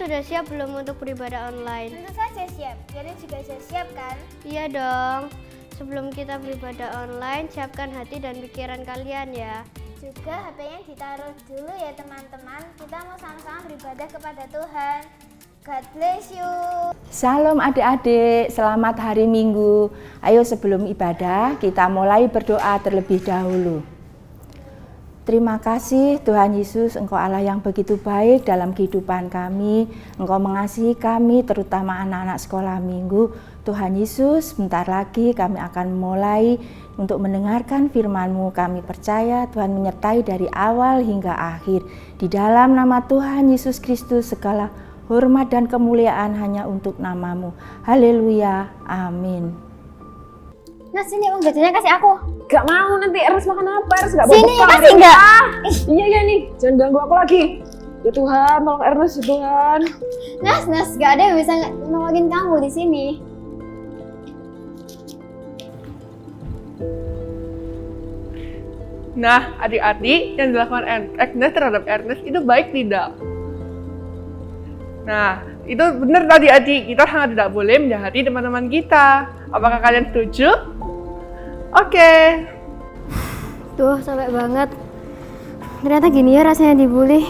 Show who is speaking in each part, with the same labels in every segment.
Speaker 1: sudah siap belum untuk beribadah online?
Speaker 2: Tentu saja siap. Kalian juga sudah siap kan?
Speaker 1: Iya dong. Sebelum kita beribadah online, siapkan hati dan pikiran kalian ya.
Speaker 2: Juga HP-nya ditaruh dulu ya teman-teman. Kita mau sama-sama beribadah kepada Tuhan. God bless you.
Speaker 3: Salam adik-adik, selamat hari Minggu. Ayo sebelum ibadah kita mulai berdoa terlebih dahulu. Terima kasih Tuhan Yesus, Engkau Allah yang begitu baik dalam kehidupan kami. Engkau mengasihi kami, terutama anak-anak sekolah minggu. Tuhan Yesus, bentar lagi kami akan mulai untuk mendengarkan firman-Mu. Kami percaya Tuhan menyertai dari awal hingga akhir. Di dalam nama Tuhan Yesus Kristus, segala hormat dan kemuliaan hanya untuk nama-Mu. Haleluya, amin.
Speaker 4: Nah sini uang jajannya kasih aku.
Speaker 5: Gak mau, nanti Ernest makan apa? Ernest gak mau
Speaker 4: Sini
Speaker 5: bekal.
Speaker 4: kasih enggak?
Speaker 5: Iya nih, jangan ganggu aku lagi. Ya Tuhan, tolong Ernest ya Tuhan.
Speaker 4: Nas, gak ada yang bisa nolongin kamu di sini.
Speaker 6: Nah, adik-adik, yang dilakukan Agnes terhadap Ernest itu baik tidak? Nah, itu benar tadi adik, kita sangat tidak boleh menjahati teman-teman kita. Apakah kalian setuju? Oke.
Speaker 1: Duh, capek banget. Ternyata gini ya rasanya dibully.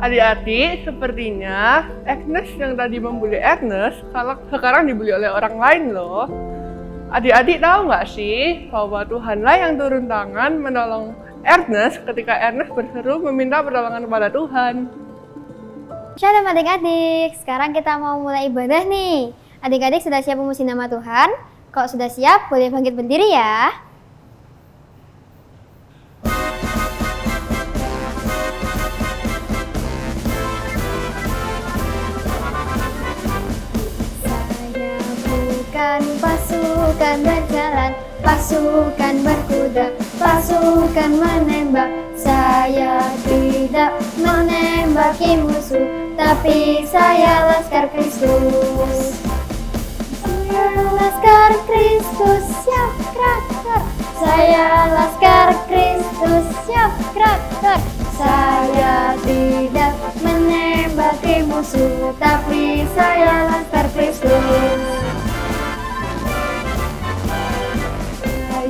Speaker 6: Adik-adik, sepertinya Agnes yang tadi membuli Ernest, kalau sekarang dibully oleh orang lain loh. Adik-adik tahu nggak sih bahwa Tuhanlah yang turun tangan menolong Ernest ketika Ernest berseru meminta pertolongan kepada Tuhan.
Speaker 4: Shalom adik-adik, sekarang kita mau mulai ibadah nih. Adik-adik sudah siap memuji nama Tuhan? Kalau sudah siap, boleh bangkit berdiri ya. Saya bukan pasukan berjalan, pasukan berkuda, pasukan menembak. Saya tidak menembaki musuh, tapi saya laskar Kristus. Saya laskar Kristus, siap gerak. Saya laskar Kristus, siap gerak. Saya tidak menembaki musuh, tapi saya laskar Kristus.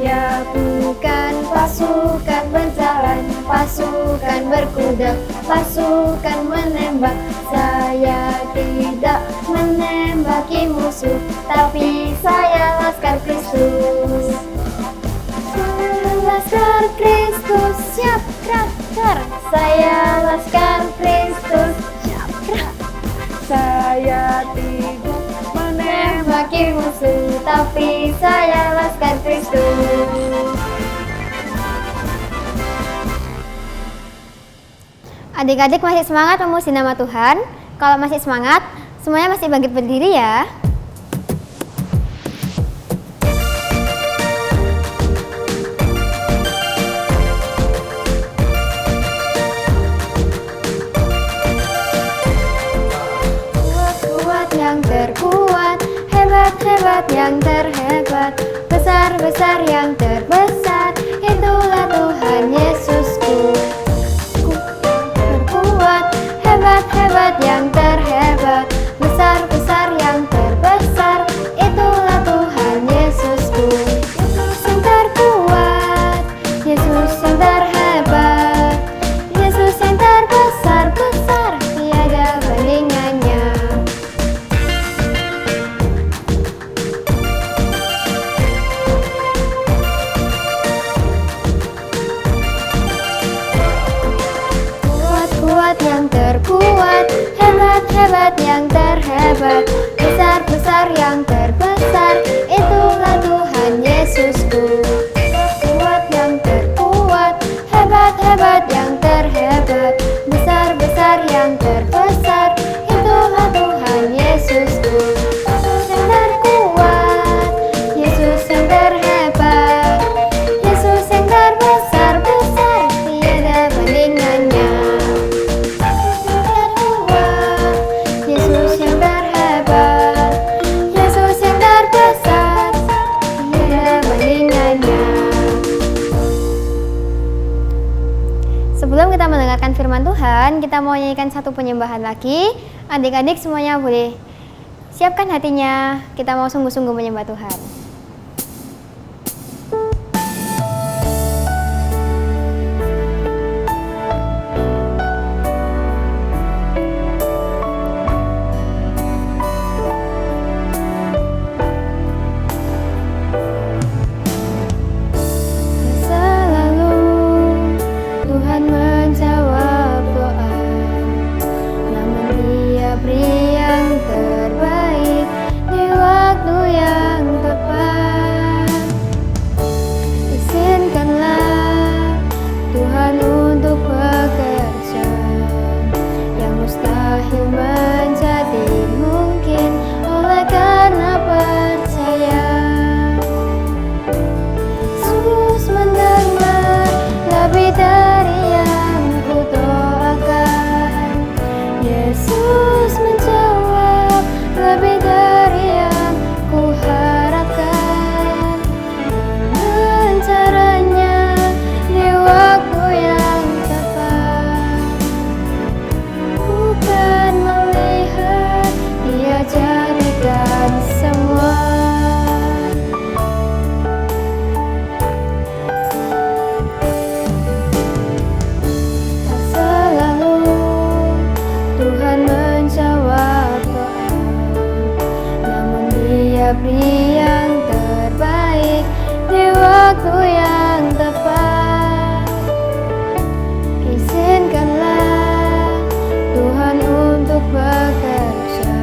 Speaker 4: Saya bukan pasukan berjalan, pasukan berkuda, pasukan menembak. Saya tidak menembaki musuh, tapi saya laskar Kristus. Saya laskar Kristus, siap gerak. Saya laskar Kristus, siap gerak. Saya tidak menembaki musuh, tapi saya laskar Kristus. Adik-adik masih semangat memuji nama Tuhan? Kalau masih semangat, semuanya masih bangkit berdiri ya. Kuat yang terkuat, hebat yang terhebat, besar yang terbesar, itulah Tuhan Yesusku. Terkuat, hebat yang terhebat, besar yang terbesar, itulah Tuhan Yesusku. Yesus yang terkuat, Yesus yang terhebat, Yesus yang terbesar, tiada bandingannya. Kuat yang terkuat, hebat yang terhebat, besar yang terbesar, itulah Tuhan Yesusku. Kuat yang terkuat, hebat yang terhebat, besar yang terbesar, itulah Tuhan Yesusku. Yesus yang terkuat, Yesus yang terhebat, Yesus yang terbesar, tiada bandingannya. Yesus yang terhebat, Yesus yang terbesar, tiada bandingannya. Sebelum kita mendengarkan firman Tuhan, kita mau nyanyikan satu penyembahan lagi. Adik-adik semuanya boleh siapkan hatinya, kita mau sungguh-sungguh menyembah Tuhan.
Speaker 7: Beri yang terbaik di waktu yang tepat. Izinkanlah Tuhan untuk bekerja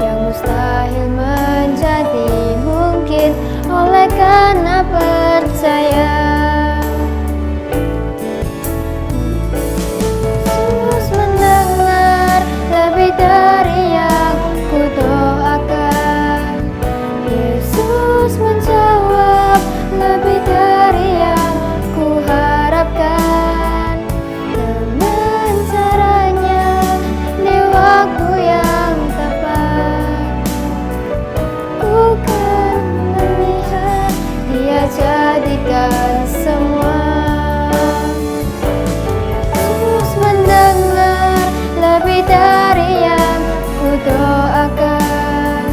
Speaker 7: yang mustahil menjadi mungkin oleh karena percaya. Yesus mendengar lebih dari yang kudoakan. Yesus menjawab lebih dari yang kuharapkan. Dengan caranya di waktu yang tepat, ku kan melihat Dia jadikan semua. Yesus mendengar lebih dari yang kudoakan.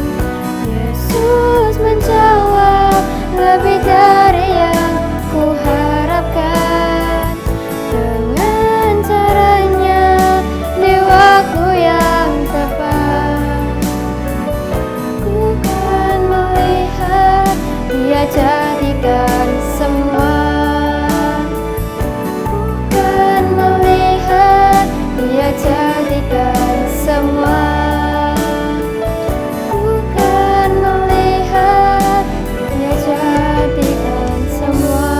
Speaker 7: Yesus menjawab lebih dari yang kuharapkan. Dengan caranya di waktu yang tepat, ku kan melihat Dia jadikan semua. Ku kan melihat Dia jadikan semua. Ku kan melihat Dia jadikan semua.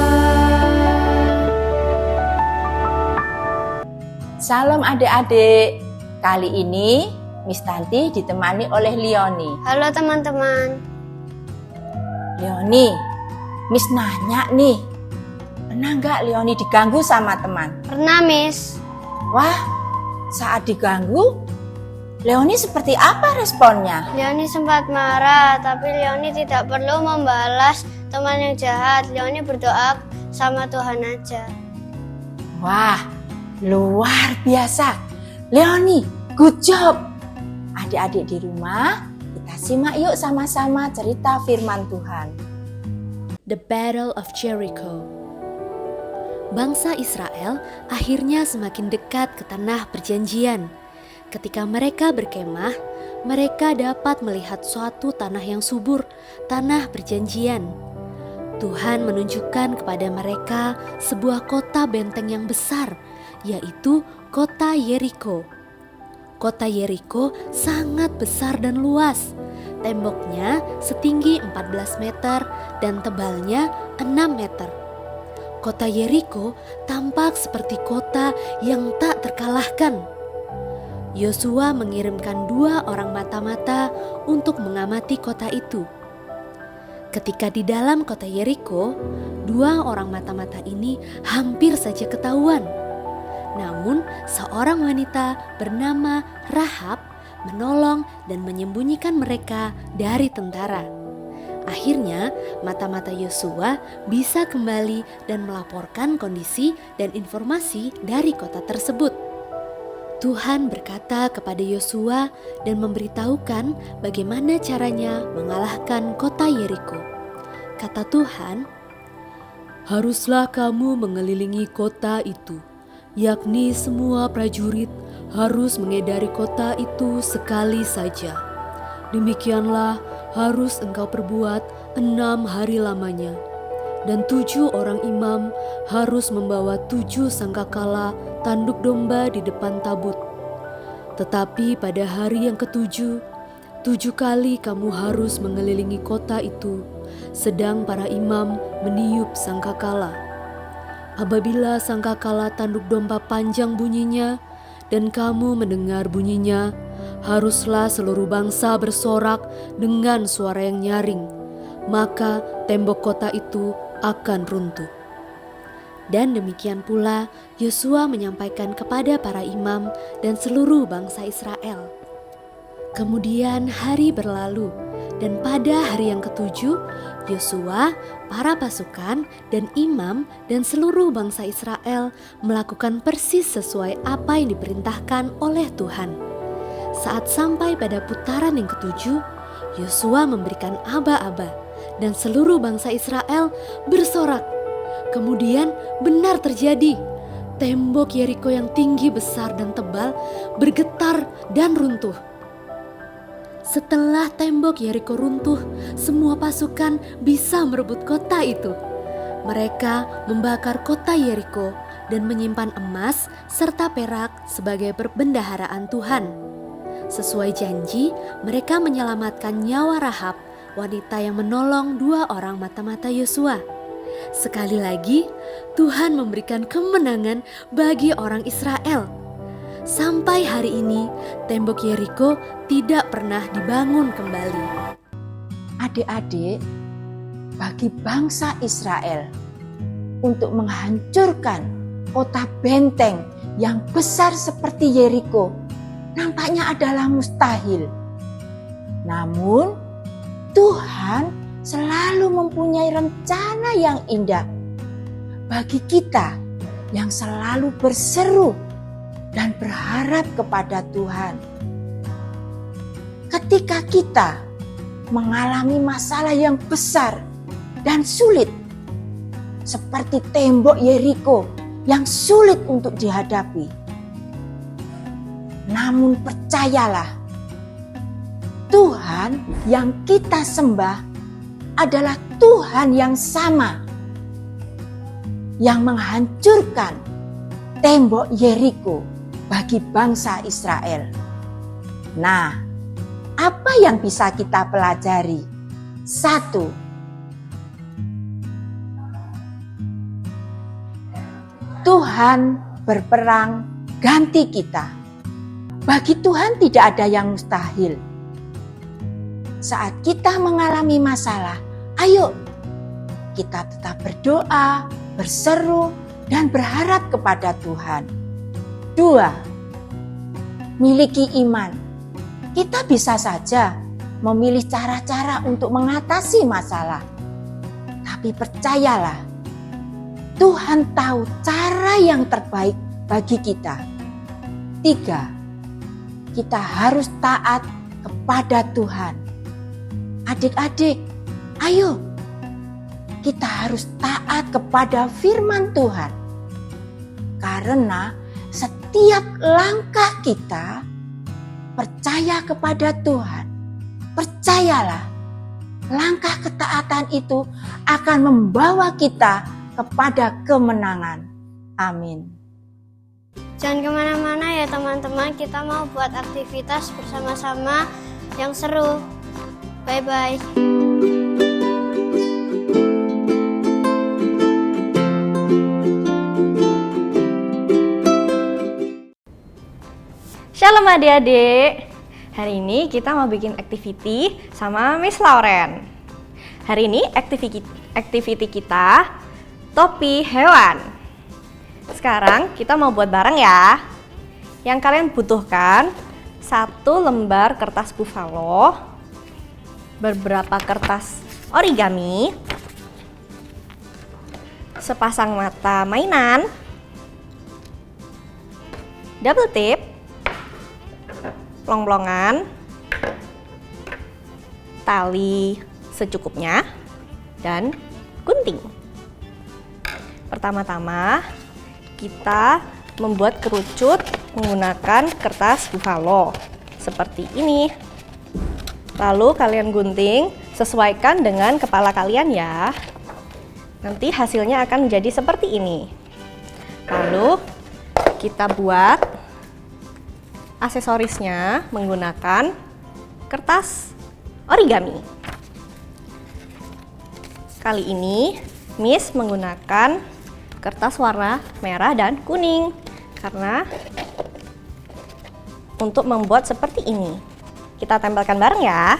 Speaker 3: Salam adik-adik. Kali ini Miss Tanti ditemani oleh Leoni.
Speaker 1: Halo teman-teman.
Speaker 3: Leoni, Miss nanya nih, pernah nggak Leoni diganggu sama teman?
Speaker 1: Pernah, Miss.
Speaker 3: Wah, saat diganggu, Leoni seperti apa responnya?
Speaker 1: Leoni sempat marah, tapi Leoni tidak perlu membalas teman yang jahat. Leoni berdoa sama Tuhan aja.
Speaker 3: Wah, luar biasa. Leoni, good job. Adik-adik di rumah, kita simak yuk sama-sama cerita firman Tuhan.
Speaker 8: The Battle of Jericho. Bangsa Israel akhirnya semakin dekat ke tanah perjanjian. Ketika mereka berkemah, mereka dapat melihat suatu tanah yang subur, tanah perjanjian. Tuhan menunjukkan kepada mereka sebuah kota benteng yang besar, yaitu kota Yeriko. Kota Yeriko sangat besar dan luas. Temboknya setinggi 14 meter dan tebalnya 6 meter. Kota Yeriko tampak seperti kota yang tak terkalahkan. Yosua mengirimkan 2 orang mata-mata untuk mengamati kota itu. Ketika di dalam kota Yeriko, 2 orang mata-mata ini hampir saja ketahuan. Namun, seorang wanita bernama Rahab menolong dan menyembunyikan mereka dari tentara. Akhirnya, mata-mata Yosua bisa kembali dan melaporkan kondisi dan informasi dari kota tersebut. Tuhan berkata kepada Yosua dan memberitahukan bagaimana caranya mengalahkan kota Yeriko. Kata Tuhan, "Haruslah kamu mengelilingi kota itu, yakni semua prajurit harus mengedari kota itu sekali saja. Demikianlah harus engkau perbuat 6 hari lamanya. Dan 7 orang imam harus membawa 7 sangkakala tanduk domba di depan tabut. Tetapi pada hari yang ke-7, 7 kali kamu harus mengelilingi kota itu, sedang para imam meniup sangkakala. Apabila sangkakala tanduk domba panjang bunyinya, dan kamu mendengar bunyinya, haruslah seluruh bangsa bersorak dengan suara yang nyaring, maka tembok kota itu akan runtuh." Dan demikian pula Yosua menyampaikan kepada para imam dan seluruh bangsa Israel. Kemudian hari berlalu, dan pada hari yang ke-7, Yosua, para pasukan, dan imam, dan seluruh bangsa Israel melakukan persis sesuai apa yang diperintahkan oleh Tuhan. Saat sampai pada putaran yang ke-7, Yosua memberikan aba-aba, dan seluruh bangsa Israel bersorak. Kemudian benar terjadi, tembok Yeriko yang tinggi, besar, dan tebal bergetar dan runtuh. Setelah tembok Yeriko runtuh, semua pasukan bisa merebut kota itu. Mereka membakar kota Yeriko dan menyimpan emas serta perak sebagai perbendaharaan Tuhan. Sesuai janji, mereka menyelamatkan nyawa Rahab, wanita yang menolong 2 orang mata-mata Yosua. Sekali lagi, Tuhan memberikan kemenangan bagi orang Israel. Sampai hari ini, tembok Yeriko tidak pernah dibangun kembali.
Speaker 3: Adik-adik, bagi bangsa Israel untuk menghancurkan kota benteng yang besar seperti Yeriko nampaknya adalah mustahil. Namun, Tuhan selalu mempunyai rencana yang indah bagi kita yang selalu berseru dan berharap kepada Tuhan. Ketika kita mengalami masalah yang besar dan sulit, seperti tembok Yeriko yang sulit untuk dihadapi, namun percayalah, Tuhan yang kita sembah adalah Tuhan yang sama, yang menghancurkan tembok Yeriko bagi bangsa Israel. Nah, apa yang bisa kita pelajari? 1. Tuhan berperang ganti kita. Bagi Tuhan tidak ada yang mustahil. Saat kita mengalami masalah, ayo kita tetap berdoa, berseru, dan berharap kepada Tuhan. 2. Miliki iman. Kita bisa saja memilih cara-cara untuk mengatasi masalah. Tapi percayalah, Tuhan tahu cara yang terbaik bagi kita. 3. Kita harus taat kepada Tuhan. Adik-adik, ayo kita harus taat kepada firman Tuhan. Karena setiap langkah kita percaya kepada Tuhan. Percayalah, langkah ketaatan itu akan membawa kita kepada kemenangan. Amin.
Speaker 1: Jangan kemana-mana ya teman-teman, kita mau buat aktivitas bersama-sama yang seru. Bye-bye.
Speaker 9: Shalom adik-adik. Hari ini kita mau bikin activity sama Miss Lauren. Hari ini activity kita topi hewan. Sekarang kita mau buat bareng ya. Yang kalian butuhkan 1 lembar kertas buffalo, beberapa kertas origami, sepasang mata mainan, double tip, plong-plongan, tali secukupnya, dan gunting. Pertama-tama, kita membuat kerucut menggunakan kertas buffalo seperti ini. Lalu kalian gunting, sesuaikan dengan kepala kalian ya. Nanti hasilnya akan menjadi seperti ini. Lalu kita buat aksesorisnya menggunakan kertas origami. Kali ini Miss menggunakan kertas warna merah dan kuning karena untuk membuat seperti ini. Kita tempelkan bareng ya.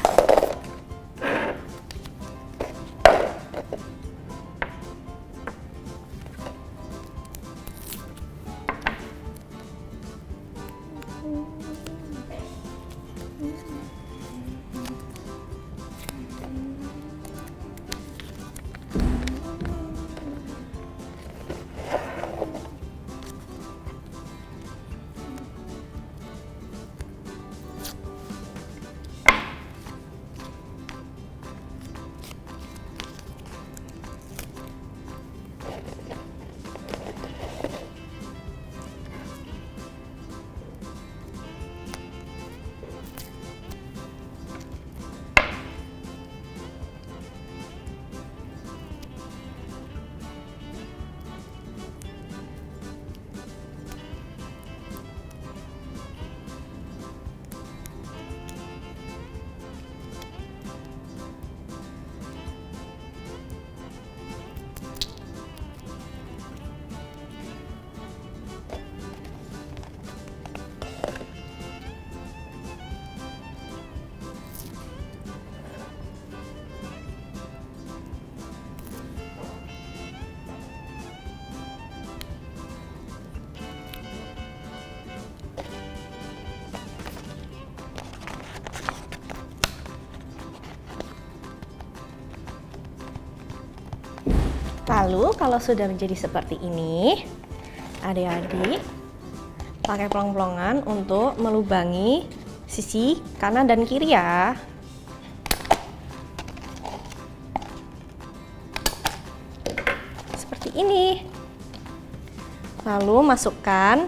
Speaker 9: Lalu kalau sudah menjadi seperti ini, adik-adik pakai plong-plongan untuk melubangi sisi kanan dan kiri ya. Seperti ini. Lalu masukkan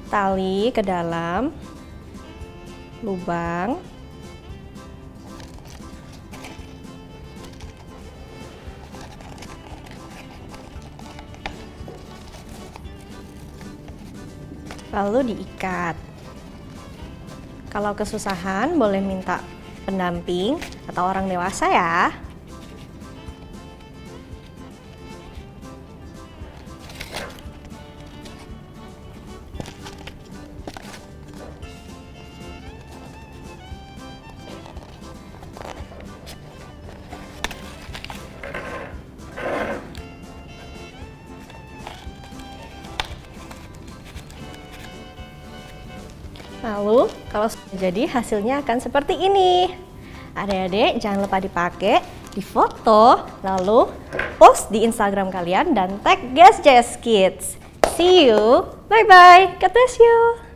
Speaker 9: tali ke dalam lubang. Lalu diikat. Kalau kesusahan boleh minta pendamping atau orang dewasa ya. Lalu kalau sudah jadi hasilnya akan seperti ini. Adik-adik jangan lupa dipakai, difoto, lalu post di Instagram kalian dan tag GSJS Kids. See you, bye bye, God bless you.